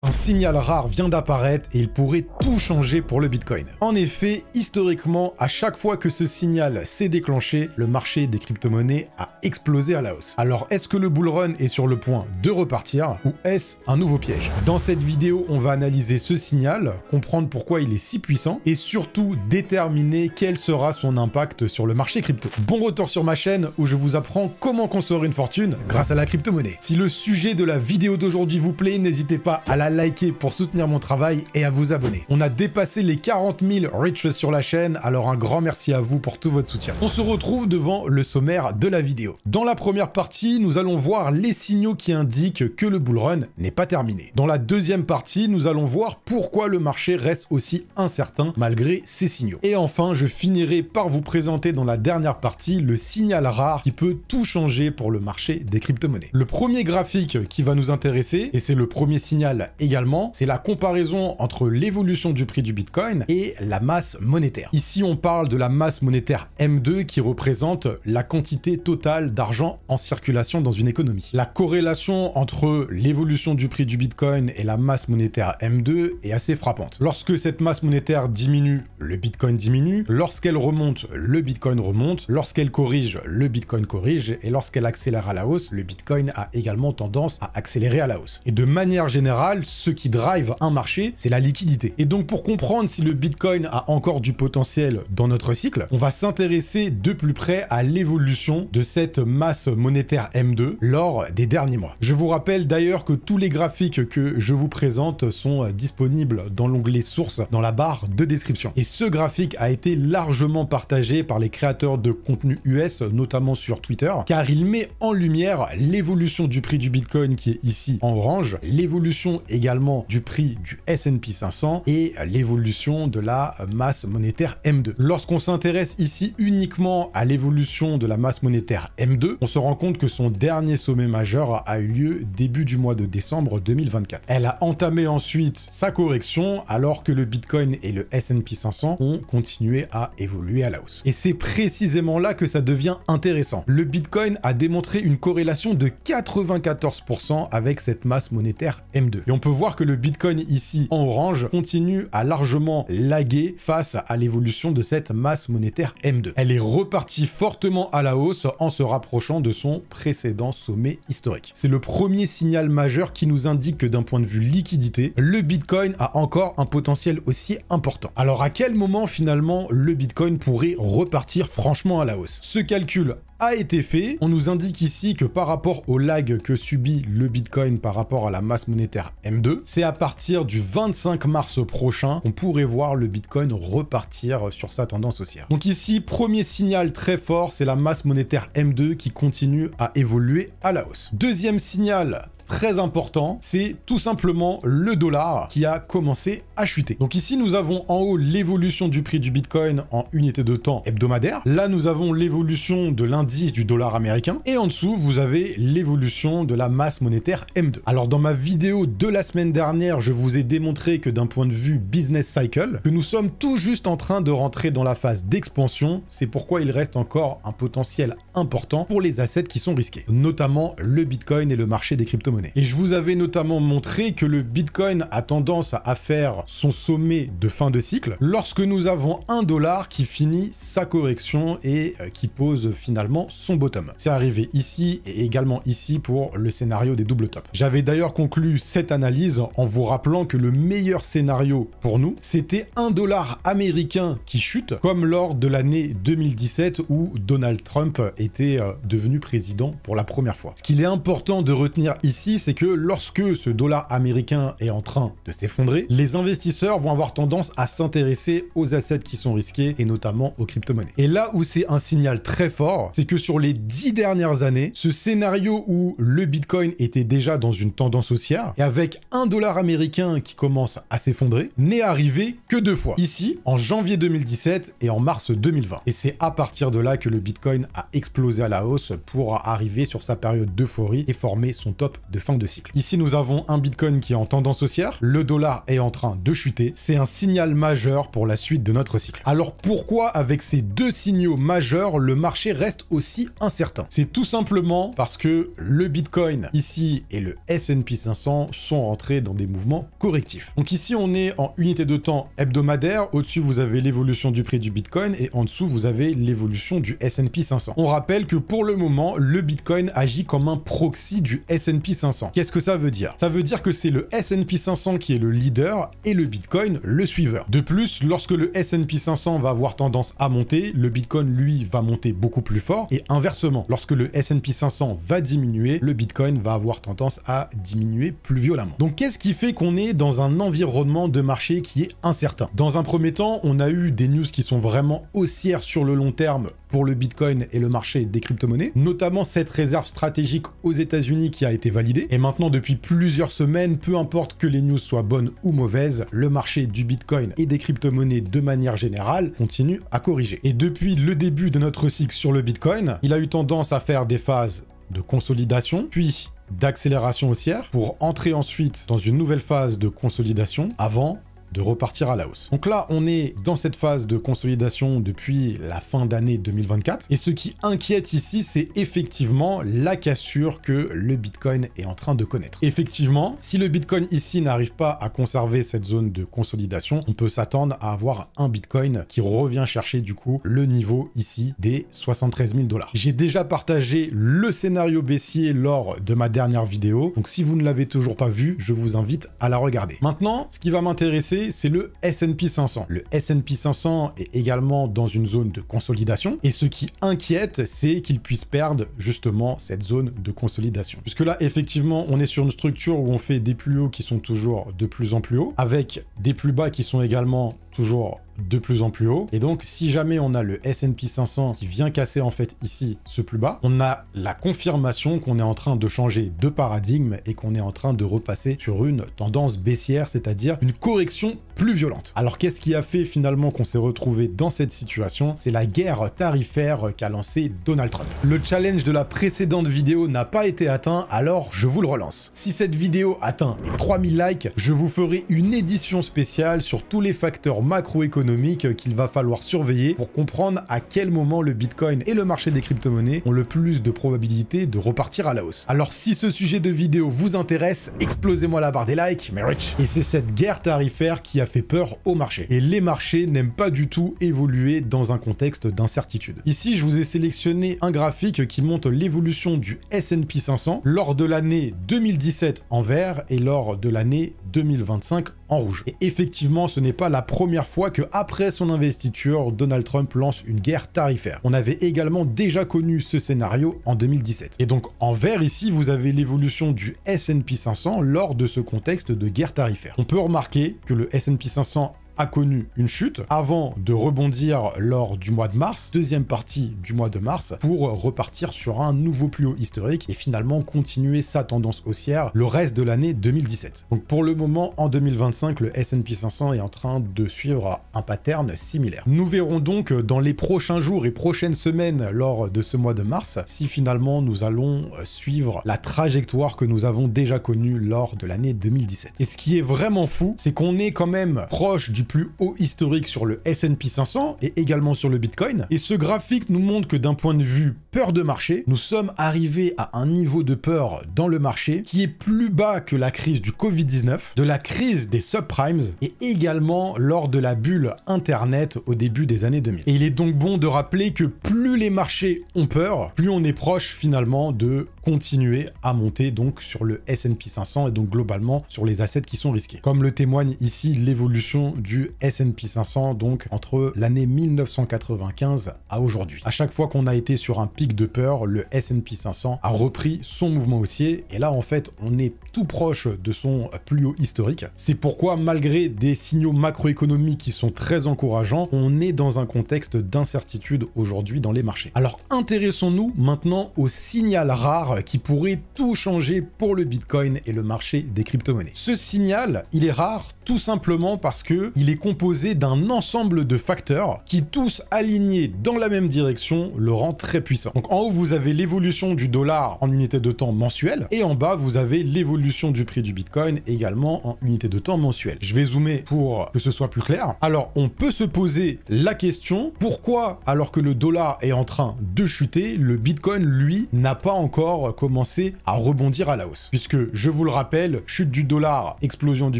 Un signal rare vient d'apparaître et il pourrait tout changer pour le Bitcoin. En effet, historiquement, à chaque fois que ce signal s'est déclenché, le marché des crypto-monnaies a explosé à la hausse. Alors, est-ce que le bull run est sur le point de repartir ou est-ce un nouveau piège? Dans cette vidéo, on va analyser ce signal, comprendre pourquoi il est si puissant et surtout déterminer quel sera son impact sur le marché crypto. Bon retour sur ma chaîne où je vous apprends comment construire une fortune grâce à la crypto-monnaie. Si le sujet de la vidéo d'aujourd'hui vous plaît, n'hésitez pas à la liker pour soutenir mon travail et à vous abonner. On a dépassé les 40 000 reaches sur la chaîne, alors un grand merci à vous pour tout votre soutien. On se retrouve devant le sommaire de la vidéo. Dans la première partie, nous allons voir les signaux qui indiquent que le bull run n'est pas terminé. Dans la deuxième partie, nous allons voir pourquoi le marché reste aussi incertain malgré ces signaux. Et enfin, je finirai par vous présenter dans la dernière partie le signal rare qui peut tout changer pour le marché des crypto-monnaies. Le premier graphique qui va nous intéresser, et c'est le premier signal également, c'est la comparaison entre l'évolution du prix du Bitcoin et la masse monétaire. Ici, on parle de la masse monétaire M2 qui représente la quantité totale d'argent en circulation dans une économie. La corrélation entre l'évolution du prix du Bitcoin et la masse monétaire M2 est assez frappante. Lorsque cette masse monétaire diminue, le Bitcoin diminue. Lorsqu'elle remonte, le Bitcoin remonte. Lorsqu'elle corrige, le Bitcoin corrige. Et lorsqu'elle accélère à la hausse, le Bitcoin a également tendance à accélérer à la hausse. Et de manière générale, ce qui drive un marché, c'est la liquidité. Et donc pour comprendre si le Bitcoin a encore du potentiel dans notre cycle, on va s'intéresser de plus près à l'évolution de cette masse monétaire M2 lors des derniers mois. Je vous rappelle d'ailleurs que tous les graphiques que je vous présente sont disponibles dans l'onglet source dans la barre de description. Et ce graphique a été largement partagé par les créateurs de contenu US, notamment sur Twitter, car il met en lumière l'évolution du prix du Bitcoin qui est ici en orange, l'évolution également du prix du S&P 500 et l'évolution de la masse monétaire M2. Lorsqu'on s'intéresse ici uniquement à l'évolution de la masse monétaire M2, on se rend compte que son dernier sommet majeur a eu lieu début du mois de décembre 2024. Elle a entamé ensuite sa correction alors que le Bitcoin et le S&P 500 ont continué à évoluer à la hausse. Et c'est précisément là que ça devient intéressant. Le Bitcoin a démontré une corrélation de 94% avec cette masse monétaire M2. Et on peut voir que le Bitcoin ici en orange continue à largement laguer face à l'évolution de cette masse monétaire M2. Elle est repartie fortement à la hausse en se rapprochant de son précédent sommet historique. C'est le premier signal majeur qui nous indique que d'un point de vue liquidité, le Bitcoin a encore un potentiel aussi important. Alors à quel moment finalement le Bitcoin pourrait repartir franchement à la hausse? Ce calcul a été fait. On nous indique ici que par rapport au lag que subit le Bitcoin par rapport à la masse monétaire M2, c'est à partir du 25 mars prochain qu'on pourrait voir le Bitcoin repartir sur sa tendance haussière. Donc ici, premier signal très fort, c'est la masse monétaire M2 qui continue à évoluer à la hausse. Deuxième signal très important, c'est tout simplement le dollar qui a commencé à chuter. Donc ici, nous avons en haut l'évolution du prix du Bitcoin en unité de temps hebdomadaire. Là, nous avons l'évolution de l'indice du dollar américain. Et en dessous, vous avez l'évolution de la masse monétaire M2. Alors, dans ma vidéo de la semaine dernière, je vous ai démontré que d'un point de vue business cycle, que nous sommes tout juste en train de rentrer dans la phase d'expansion. C'est pourquoi il reste encore un potentiel important pour les assets qui sont risqués, notamment le Bitcoin et le marché des crypto-monnaies. Et je vous avais notamment montré que le Bitcoin a tendance à faire son sommet de fin de cycle lorsque nous avons un dollar qui finit sa correction et qui pose finalement son bottom. C'est arrivé ici et également ici pour le scénario des double tops. J'avais d'ailleurs conclu cette analyse en vous rappelant que le meilleur scénario pour nous, c'était un dollar américain qui chute, comme lors de l'année 2017 où Donald Trump était devenu président pour la première fois. Ce qu'il est important de retenir ici, c'est que lorsque ce dollar américain est en train de s'effondrer, les investisseurs vont avoir tendance à s'intéresser aux assets qui sont risqués et notamment aux crypto-monnaies. Et là où c'est un signal très fort, c'est que sur les 10 dernières années, ce scénario où le Bitcoin était déjà dans une tendance haussière et avec un dollar américain qui commence à s'effondrer, n'est arrivé que 2 fois. Ici, en janvier 2017 et en mars 2020. Et c'est à partir de là que le Bitcoin a explosé à la hausse pour arriver sur sa période d'euphorie et former son top de de fin de cycle. Ici, nous avons un Bitcoin qui est en tendance haussière, le dollar est en train de chuter. C'est un signal majeur pour la suite de notre cycle. Alors pourquoi, avec ces deux signaux majeurs, le marché reste aussi incertain? C'est tout simplement parce que le Bitcoin ici et le S&P 500 sont rentrés dans des mouvements correctifs. Donc ici, on est en unité de temps hebdomadaire. Au-dessus, vous avez l'évolution du prix du Bitcoin et en dessous, vous avez l'évolution du S&P 500. On rappelle que pour le moment, le Bitcoin agit comme un proxy du S&P 500. Qu'est-ce que ça veut dire? Ça veut dire que c'est le S&P 500 qui est le leader et le Bitcoin le suiveur. De plus, lorsque le S&P 500 va avoir tendance à monter, le Bitcoin, lui, va monter beaucoup plus fort et inversement, lorsque le S&P 500 va diminuer, le Bitcoin va avoir tendance à diminuer plus violemment. Donc, qu'est-ce qui fait qu'on est dans un environnement de marché qui est incertain? Dans un premier temps, on a eu des news qui sont vraiment haussières sur le long terme pour le Bitcoin et le marché des crypto-monnaies, notamment cette réserve stratégique aux États-Unis qui a été validée. Et maintenant, depuis plusieurs semaines, peu importe que les news soient bonnes ou mauvaises, le marché du Bitcoin et des crypto-monnaies de manière générale continue à corriger. Et depuis le début de notre cycle sur le Bitcoin, il a eu tendance à faire des phases de consolidation, puis d'accélération haussière, pour entrer ensuite dans une nouvelle phase de consolidation avant de repartir à la hausse. Donc là, on est dans cette phase de consolidation depuis la fin d'année 2024. Et ce qui inquiète ici, c'est effectivement la cassure que le Bitcoin est en train de connaître. Effectivement, si le Bitcoin ici n'arrive pas à conserver cette zone de consolidation, on peut s'attendre à avoir un Bitcoin qui revient chercher du coup le niveau ici des 73 000 $. J'ai déjà partagé le scénario baissier lors de ma dernière vidéo. Donc si vous ne l'avez toujours pas vu, je vous invite à la regarder. Maintenant, ce qui va m'intéresser, c'est le S&P 500. Le S&P 500 est également dans une zone de consolidation et ce qui inquiète, c'est qu'il puisse perdre justement cette zone de consolidation. Puisque là, effectivement, on est sur une structure où on fait des plus hauts qui sont toujours de plus en plus hauts, avec des plus bas qui sont également toujours de plus en plus haut. Et donc, si jamais on a le S&P 500 qui vient casser en fait ici ce plus bas, on a la confirmation qu'on est en train de changer de paradigme et qu'on est en train de repasser sur une tendance baissière, c'est-à-dire une correction plus violente. Alors, qu'est-ce qui a fait finalement qu'on s'est retrouvé dans cette situation? C'est la guerre tarifaire qu'a lancée Donald Trump. Le challenge de la précédente vidéo n'a pas été atteint, alors je vous le relance. Si cette vidéo atteint les 3000 likes, je vous ferai une édition spéciale sur tous les facteurs macroéconomiques qu'il va falloir surveiller pour comprendre à quel moment le Bitcoin et le marché des crypto-monnaies ont le plus de probabilité de repartir à la hausse. Alors si ce sujet de vidéo vous intéresse, explosez-moi la barre des likes, mais rich. Et c'est cette guerre tarifaire qui a fait peur au marché. Et les marchés n'aiment pas du tout évoluer dans un contexte d'incertitude. Ici, je vous ai sélectionné un graphique qui montre l'évolution du S&P 500 lors de l'année 2017 en vert et lors de l'année 2025 en rouge. Et effectivement, ce n'est pas la première fois que, après son investiture, Donald Trump lance une guerre tarifaire. On avait également déjà connu ce scénario en 2017. Et donc, en vert ici, vous avez l'évolution du S&P 500 lors de ce contexte de guerre tarifaire. On peut remarquer que le S&P 500 a connu une chute avant de rebondir lors du mois de mars, deuxième partie du mois de mars, pour repartir sur un nouveau plus haut historique et finalement continuer sa tendance haussière le reste de l'année 2017. Donc pour le moment, en 2025, le S&P 500 est en train de suivre un pattern similaire. Nous verrons donc dans les prochains jours et prochaines semaines lors de ce mois de mars si finalement nous allons suivre la trajectoire que nous avons déjà connue lors de l'année 2017. Et ce qui est vraiment fou, c'est qu'on est quand même proche du plus haut historique sur le S&P 500 et également sur le Bitcoin. Et ce graphique nous montre que d'un point de vue peur de marché, nous sommes arrivés à un niveau de peur dans le marché qui est plus bas que la crise du Covid-19, de la crise des subprimes et également lors de la bulle Internet au début des années 2000. Et il est donc bon de rappeler que plus les marchés ont peur, plus on est proche finalement de continuer à monter donc sur le S&P 500 et donc globalement sur les assets qui sont risqués. Comme le témoigne ici l'évolution du S&P 500 donc entre l'année 1995 à aujourd'hui. À chaque fois qu'on a été sur un pic de peur, le S&P 500 a repris son mouvement haussier et là en fait on est tout proche de son plus haut historique. C'est pourquoi malgré des signaux macroéconomiques qui sont très encourageants, on est dans un contexte d'incertitude aujourd'hui dans les marchés. Alors intéressons-nous maintenant au signal rare qui pourrait tout changer pour le Bitcoin et le marché des crypto-monnaies. Ce signal, il est rare tout simplement parce que il est composé d'un ensemble de facteurs qui tous alignés dans la même direction le rend très puissant. Donc en haut, vous avez l'évolution du dollar en unité de temps mensuelle et en bas, vous avez l'évolution du prix du Bitcoin également en unité de temps mensuelle. Je vais zoomer pour que ce soit plus clair. Alors, on peut se poser la question, pourquoi, alors que le dollar est en train de chuter, le Bitcoin, lui, n'a pas encore commencé à rebondir à la hausse? Puisque, je vous le rappelle, chute du dollar, explosion du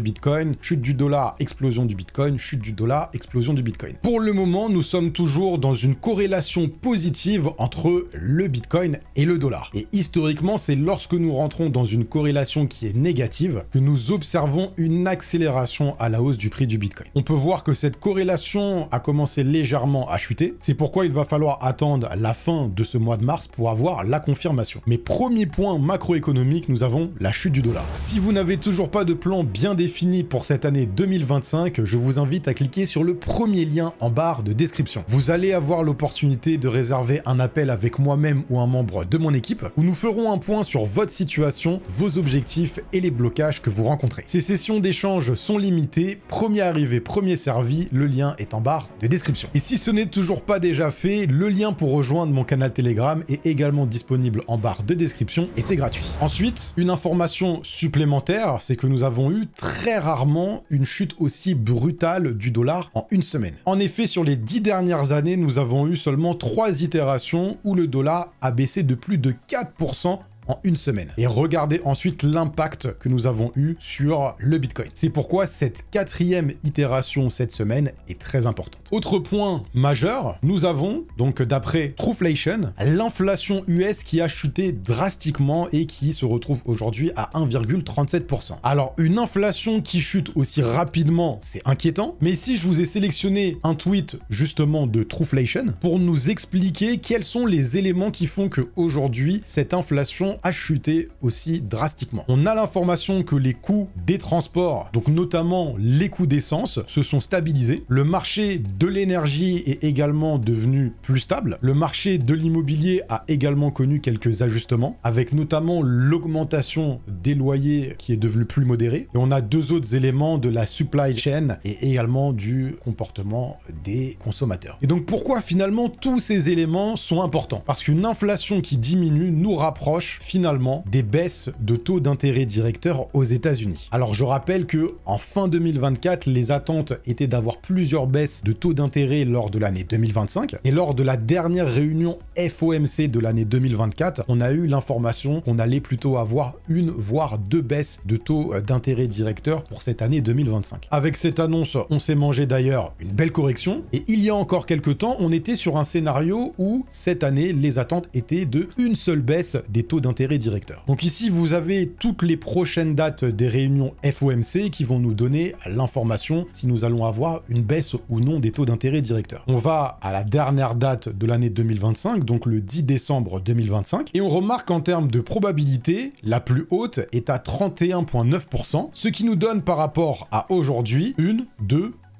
Bitcoin, chute du dollar, explosion du Bitcoin, chute du dollar, explosion du Bitcoin. Pour le moment, nous sommes toujours dans une corrélation positive entre le Bitcoin et le dollar. Et historiquement, c'est lorsque nous rentrons dans une corrélation qui est négative que nous observons une accélération à la hausse du prix du Bitcoin. On peut voir que cette corrélation a commencé légèrement à chuter. C'est pourquoi il va falloir attendre la fin de ce mois de mars pour avoir la confirmation. Mais premier point macroéconomique, nous avons la chute du dollar. Si vous n'avez toujours pas de plan bien défini pour cette année 2025, je vous invite à cliquer sur le premier lien en barre de description. Vous allez avoir l'opportunité de réserver un appel avec moi-même ou un membre de mon équipe où nous ferons un point sur votre situation, vos objectifs et les blocages que vous rencontrez. Ces sessions d'échange sont limitées, premier arrivé, premier servi, le lien est en barre de description. Et si ce n'est toujours pas déjà fait, le lien pour rejoindre mon canal Telegram est également disponible en barre de description et c'est gratuit. Ensuite, une information supplémentaire, c'est que nous avons eu très rarement une chute aussi brutale du dollar en une semaine. En effet, sur les 10 dernières années, nous avons eu seulement 3 itérations où le dollar a baissé de plus de 4% en une semaine. Et regardez ensuite l'impact que nous avons eu sur le Bitcoin. C'est pourquoi cette 4e itération cette semaine est très importante. Autre point majeur, nous avons, donc d'après Trueflation, l'inflation US qui a chuté drastiquement et qui se retrouve aujourd'hui à 1,37%. Alors, une inflation qui chute aussi rapidement, c'est inquiétant, mais ici, je vous ai sélectionné un tweet justement de Trueflation pour nous expliquer quels sont les éléments qui font qu'aujourd'hui, cette inflation a chuté aussi drastiquement. On a l'information que les coûts des transports, donc notamment les coûts d'essence, se sont stabilisés. Le marché de l'énergie est également devenu plus stable. Le marché de l'immobilier a également connu quelques ajustements, avec notamment l'augmentation des loyers qui est devenue plus modérée. Et on a 2 autres éléments de la supply chain et également du comportement des consommateurs. Et donc pourquoi finalement tous ces éléments sont importants? Parce qu'une inflation qui diminue nous rapproche finalement des baisses de taux d'intérêt directeurs aux États-Unis. Alors je rappelle que en fin 2024, les attentes étaient d'avoir plusieurs baisses de taux d'intérêt lors de l'année 2025 et lors de la dernière réunion FOMC de l'année 2024, on a eu l'information qu'on allait plutôt avoir une voire 2 baisses de taux d'intérêt directeurs pour cette année 2025. Avec cette annonce, on s'est mangé d'ailleurs une belle correction et il y a encore quelques temps, on était sur un scénario où cette année, les attentes étaient de une seule baisse des taux d'intérêt directeur. Donc ici, vous avez toutes les prochaines dates des réunions FOMC qui vont nous donner l'information si nous allons avoir une baisse ou non des taux d'intérêt directeur. On va à la dernière date de l'année 2025, donc le 10 décembre 2025, et on remarque qu'en termes de probabilité, la plus haute est à 31,9%, ce qui nous donne par rapport à aujourd'hui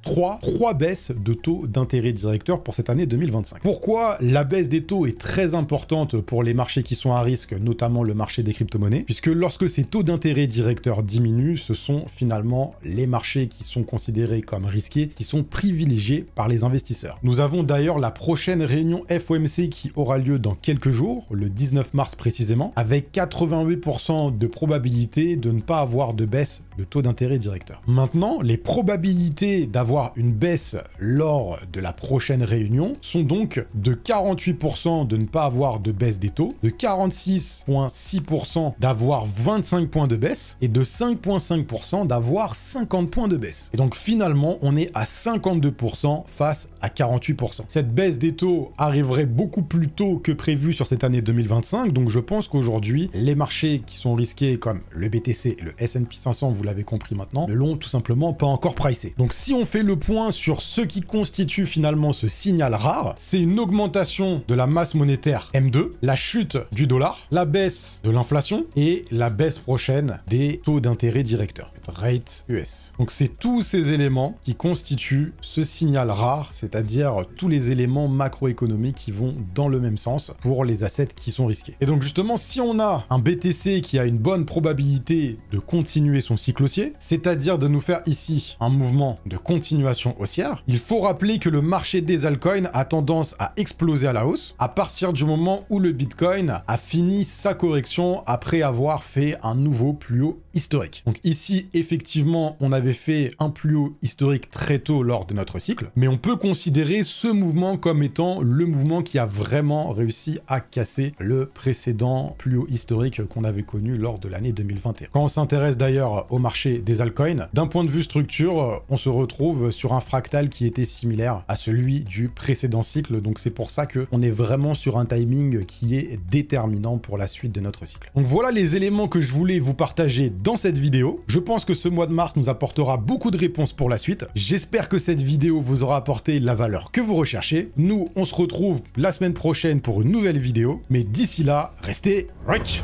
3 baisses de taux d'intérêt directeur pour cette année 2025. Pourquoi la baisse des taux est très importante pour les marchés qui sont à risque, notamment le marché des crypto-monnaies, puisque lorsque ces taux d'intérêt directeurs diminuent, ce sont finalement les marchés qui sont considérés comme risqués, qui sont privilégiés par les investisseurs. Nous avons d'ailleurs la prochaine réunion FOMC qui aura lieu dans quelques jours, le 19 mars précisément, avec 88% de probabilité de ne pas avoir de baisse de taux d'intérêt directeur. Maintenant, les probabilités d'avoir une baisse lors de la prochaine réunion sont donc de 48% de ne pas avoir de baisse des taux, de 46,6% d'avoir 25 points de baisse et de 5,5% d'avoir 50 points de baisse. Et donc finalement, on est à 52% face à 48%. Cette baisse des taux arriverait beaucoup plus tôt que prévu sur cette année 2025, donc je pense qu'aujourd'hui, les marchés qui sont risqués comme le BTC et le S&P 500, vous l'avez compris maintenant, ne l'ont tout simplement pas encore pricé. Donc si on fait le point sur ce qui constitue finalement ce signal rare, c'est une augmentation de la masse monétaire M2, la chute du dollar, la baisse de l'inflation et la baisse prochaine des taux d'intérêt directeurs. rate US. Donc c'est tous ces éléments qui constituent ce signal rare, c'est-à-dire tous les éléments macroéconomiques qui vont dans le même sens pour les assets qui sont risqués. Et donc justement, si on a un BTC qui a une bonne probabilité de continuer son cycle haussier, c'est-à-dire de nous faire ici un mouvement de continuation haussière, il faut rappeler que le marché des altcoins a tendance à exploser à la hausse à partir du moment où le Bitcoin a fini sa correction après avoir fait un nouveau plus haut historique. Donc ici, effectivement, on avait fait un plus haut historique très tôt lors de notre cycle, mais on peut considérer ce mouvement comme étant le mouvement qui a vraiment réussi à casser le précédent plus haut historique qu'on avait connu lors de l'année 2021. Quand on s'intéresse d'ailleurs au marché des altcoins, d'un point de vue structure, on se retrouve sur un fractal qui était similaire à celui du précédent cycle, donc c'est pour ça qu'on est vraiment sur un timing qui est déterminant pour la suite de notre cycle. Donc voilà les éléments que je voulais vous partager dans cette vidéo. Je pense que ce mois de mars nous apportera beaucoup de réponses pour la suite. J'espère que cette vidéo vous aura apporté la valeur que vous recherchez. Nous, on se retrouve la semaine prochaine pour une nouvelle vidéo, mais d'ici là, restez rich!